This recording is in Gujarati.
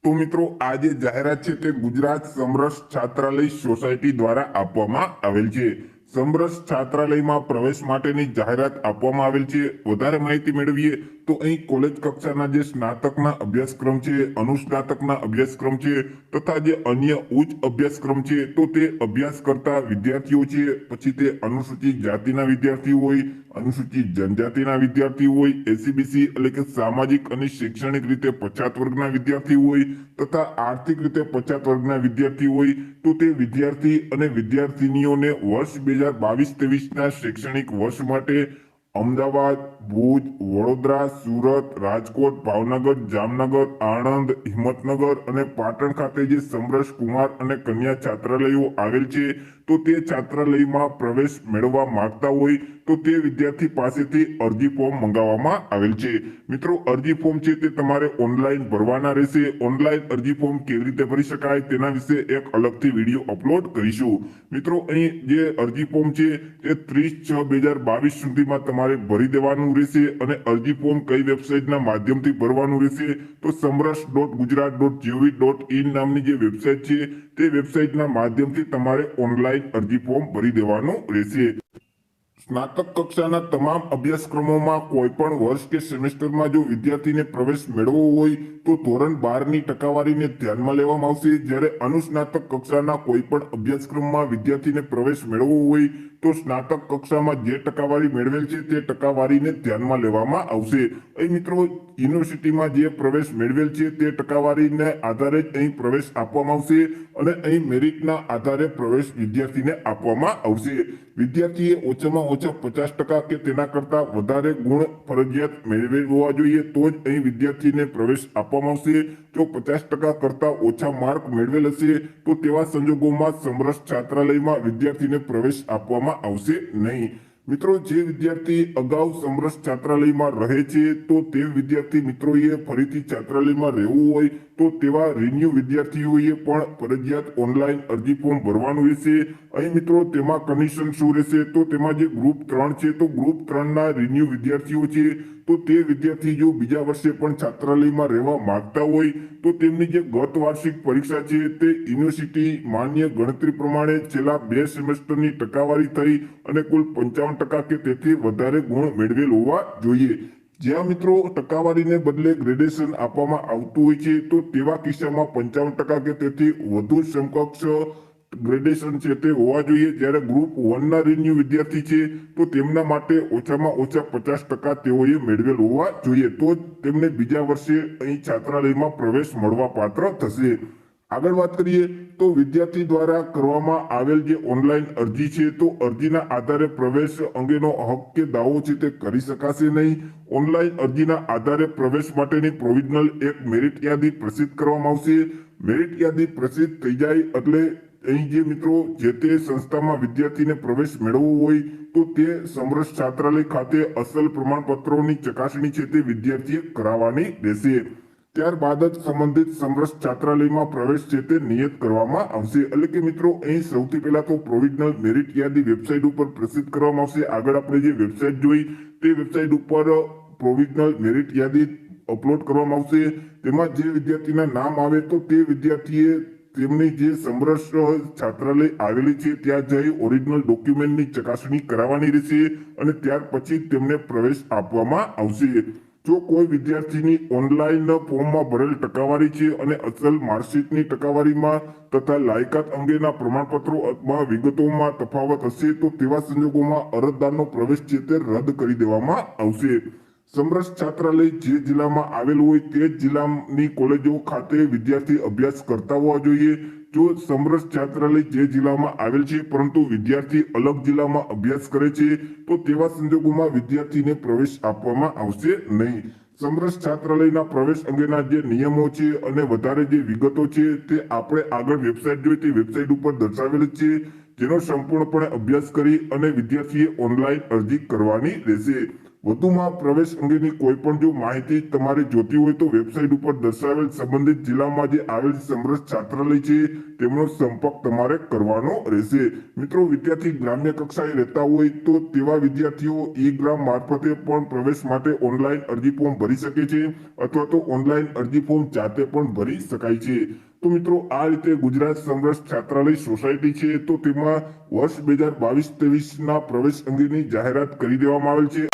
તો મિત્રો આ જે જાહેરાત છે તે ગુજરાત સમરસ છાત્રાલય સોસાયટી દ્વારા આપવામાં આવેલ છે। સમરસ છાત્રાલયમાં પ્રવેશ માટેની જાહેરાત આપવામાં આવેલ છે। વધારે માહિતી મેળવીએ તો અહીં કોલેજ કક્ષાના જે સ્નાતકના અભ્યાસક્રમ છે, અનુસ્નાતકના અભ્યાસક્રમ છે તથા જે અન્ય ઉચ્ચ અભ્યાસક્રમ છે તો તે અભ્યાસ કરતા વિદ્યાર્થીઓ છે, પછી તે અનુસૂચિત જાતિના વિદ્યાર્થીઓ હોય, અનુસૂચિત જનજાતિના વિદ્યાર્થીઓ હોય, એસસીબીસી એટલે કે સામાજિક અને શૈક્ષણિક રીતે પછાત વર્ગના વિદ્યાર્થીઓ હોય તથા આર્થિક રીતે પછાત વર્ગના વિદ્યાર્થીઓ હોય તો તે વિદ્યાર્થી અને વિદ્યાર્થિનીઓને વર્ષ 2022-23ના શૈક્ષણિક વર્ષ માટે અમદાવાદ, ભુજ, વડોદરા, સુરત, રાજકોટ, ભાવનગર, જામનગર, આણંદ, હિંમતનગર અને પાટણ ખાતે જે સમરસ કુમાર અને કન્યા છાત્રાલયો આવેલ છે તો તે છાત્રાલયમાં પ્રવેશ મેળવવા માંગતા હોય તો તે વિદ્યાર્થી પાસેથી અરજી ફોર્મ મંગાવવામાં આવેલ છે। મિત્રો અરજી ફોર્મ છે તે તમારે ઓનલાઈન ભરવાના રહેશે। ઓનલાઈન અરજી ફોર્મ કેવી રીતે ભરી શકાય તેના વિશે એક અલગથી વિડીયો અપલોડ કરીશું। મિત્રો અહીં જે અરજી ફોર્મ છે તે 30/6/2022 સુધીમાં તમારે ભરી દેવાનું રહેશે અને અરજી ફોર્મ કઈ વેબસાઇટના માધ્યમથી ભરવાનું રહેશે તો samras.gujarat.gov.in નામની જે વેબસાઇટ છે તે વેબસાઇટના માધ્યમથી તમારે ઓનલાઈન અરજી ફોર્મ ભરી દેવાનું રહેશે। સ્નાતક કક્ષાના તમામ અભ્યાસક્રમોમાં કોઈ પણ વર્ષ કે સેમેસ્ટરમાં જો વિદ્યાર્થીને પ્રવેશ મેળવવો હોય તો ધોરણ 12ની ટકાવારીને ધ્યાનમાં લેવામાં આવશે। જ્યારે અનુસ્નાતક કક્ષાના કોઈ પણ અભ્યાસક્રમમાં વિદ્યાર્થીને પ્રવેશ મેળવવો હોય તો સ્નાતક કક્ષામાં જે ટકાવારી મેળવેલ છે તે ટકાવારીને ધ્યાનમાં લેવામાં આવશે। અહીં મિત્રો યુનિવર્સિટીમાં જે પ્રવેશ મેળવેલ છે તે ટકાવારીને આધારે જ અહીં પ્રવેશ આપવામાં આવશે અને અહીં મેરિટના આધારે પ્રવેશ વિદ્યાર્થીને આપવામાં આવશે। વિદ્યાર્થીએ ઓછામાં ઓછા 50% કે તેના કરતા વધારે ગુણ ફરજિયાત મેળવેલા જોઈએ તો જ અહીં વિદ્યાર્થીને પ્રવેશ આપવામાં આવશે। જો 50% કરતા ઓછા માર્ક મેળવેલ હશે તો તેવા સંજોગોમાં સમરસ છાત્રાલયમાં વિદ્યાર્થીને પ્રવેશ આપવામાં આવશે નહીં। મિત્રો જે વિદ્યાર્થી અગાઉ સમરસ છાત્રાલયમાં રહે છે તો તે વિદ્યાર્થી મિત્રોએ ફરીથી છાત્રાલયમાં રહેવું હોય તો તેવા રિન્યુ વિદ્યાર્થીઓએ પણ ફરજિયાત ઓનલાઈન અરજી ફોર્મ ભરવાનું રહેશે। અહીં મિત્રો તેમાં કન્ડિશન શું રહેશે તો તેમાં જે ગ્રુપ 3 છે તો ગ્રુપ 3ના રિન્યુ વિદ્યાર્થીઓ છે તો તે વિદ્યાર્થી જો બીજા વર્ષે પણ છાત્રાલયમાં રહેવા માંગતા હોય તો તેમની જે ગત વાર્ષિક પરીક્ષા છે તે યુનિવર્સિટી માન્ય ગણતરી પ્રમાણે છેલ્લા 2 સેમેસ્ટરની ટકાવારી થઈ અને કુલ 55% કે તેથી વધારે ગુણ મેળવેલ હોવા જોઈએ। જ્યાં મિત્રો ટકાવારીને બદલે ગ્રેડેશન આપવામાં આવતું હોય છે તો તેવા કિસ્સામાં 55% કે તેથી વધુ સમકક્ષ ગ્રેડેશન છે તે હોવા જોઈએ। જ્યારે ગ્રુપ 1ના રિન્યુ વિદ્યાર્થી છે તો તેમના માટે ઓછામાં ઓછા 50% તેઓએ મેળવેલ હોવા જોઈએ તો જ તેમને બીજા વર્ષે અહીં છાત્રાલયમાં પ્રવેશ મળવા પાત્ર થશે। આગળ વાત કરીએ તો વિદ્યાર્થી દ્વારા કરવામાં આવેલ જે ઓનલાઈન અરજી છે તો અરજીના આધારે પ્રવેશ અંગેનો હક કે દાવો છે તે કરી શકાશે નહીં। ઓનલાઈન અરજીના આધારે પ્રવેશ માટેની પ્રોવિઝનલ એક મેરિટ યાદી પ્રસિદ્ધ કરવામાં આવશે। મેરિટ યાદી પ્રસિદ્ધ થઈ જાય એટલે અહીં જે મિત્રો જે તે સંસ્થામાં વિદ્યાર્થીને પ્રવેશ મેળવવો હોય તો તે સમરસ છાત્રાલય ખાતે અસલ પ્રમાણપત્રોની ચકાસણી છે તે વિદ્યાર્થીએ કરાવવાની રહેશે। ત્યારબાદ જ સંબંધિત સમરસ છાત્રાલયમાં પ્રવેશ છે તે નિયત કરવામાં આવશે। એટલે કે મિત્રો અહીં સૌથી પહેલા તો પ્રોવિઝનલ મેરિટ યાદી વેબસાઇટ ઉપર પ્રસિદ્ધ કરવામાં આવશે। આગળ આપણે જે વેબસાઇટ જોઈ તે વેબસાઇટ ઉપર પ્રોવિઝનલ મેરિટ યાદી અપલોડ કરવામાં આવશે। તેમાં જે વિદ્યાર્થીના નામ આવે તો તે વિદ્યાર્થીએ તેમની જે સમરસ છાત્રાલય આવેલી છે ત્યાં જઈ ઓરિજિનલ ડોક્યુમેન્ટની ચકાસણી કરાવવાની રહેશે અને ત્યાર પછી તેમને પ્રવેશ આપવામાં આવશે। જો કોઈ વિદ્યાર્થીની ઓનલાઈન ફોર્મમાં ભરેલ ટકાવારી છે અને અસલ માર્કશીટની ટકાવારીમાં તથા લાયકાત અંગેના પ્રમાણપત્રોમાં વિગતોમાં તફાવત હશે તો તેવા સંજોગોમાં અરજદારનો પ્રવેશ છે તે રદ કરી દેવામાં આવશે। સમરસ છાત્રાલય જે જિલ્લામાં આવેલ હોય તે જ જિલ્લાની કોલેજો ખાતે વિદ્યાર્થી અભ્યાસ કરતા હોવા જોઈએ। જો સમરસ છાત્રાલય જે જિલ્લામાં આવેલ છે પરંતુ વિદ્યાર્થી અલગ જિલ્લામાં અભ્યાસ કરે છે તો તેવા સંજોગોમાં વિદ્યાર્થીને પ્રવેશ આપવામાં આવશે નહીં। સમરસ છાત્રાલયના પ્રવેશ અંગેના જે નિયમો છે અને વધારે જે વિગતો છે તે આપણે આગળ વેબસાઇટ જોઈ તે વેબસાઇટ ઉપર દર્શાવેલ છે જેનો સંપૂર્ણપણે અભ્યાસ કરી અને વિદ્યાર્થીએ ઓનલાઈન અરજી કરવાની રહેશે। વધુમાં પ્રવેશ અંગેની કોઈ પણ જો માહિતી તમારે જોતી હોય તો વેબસાઇટ ઉપર દર્શાવેલ સંબંધિત જિલ્લામાં જે આવેલ સમરસ છાત્રાલય છે તેમનો સંપર્ક તમારે કરવાનો રહેશે. મિત્રો, વિદ્યાર્થી ગ્રામ્ય કક્ષાએ રહેતા હોય તો તેવા વિદ્યાર્થીઓ ઈ-ગ્રામ મારફતે પણ પ્રવેશ માટે ઓનલાઈન અરજી ફોર્મ ભરી શકે છે અથવા તો ઓનલાઈન અરજી ફોર્મ જાતે પણ ભરી શકાય છે. તો મિત્રો, આ રીતે ગુજરાત સમરસ છાત્રાલય સોસાયટી છે તો તેમાં વર્ષ 2022-23 ના પ્રવેશ અંગેની જાહેરાત કરી દેવામાં આવેલ છે.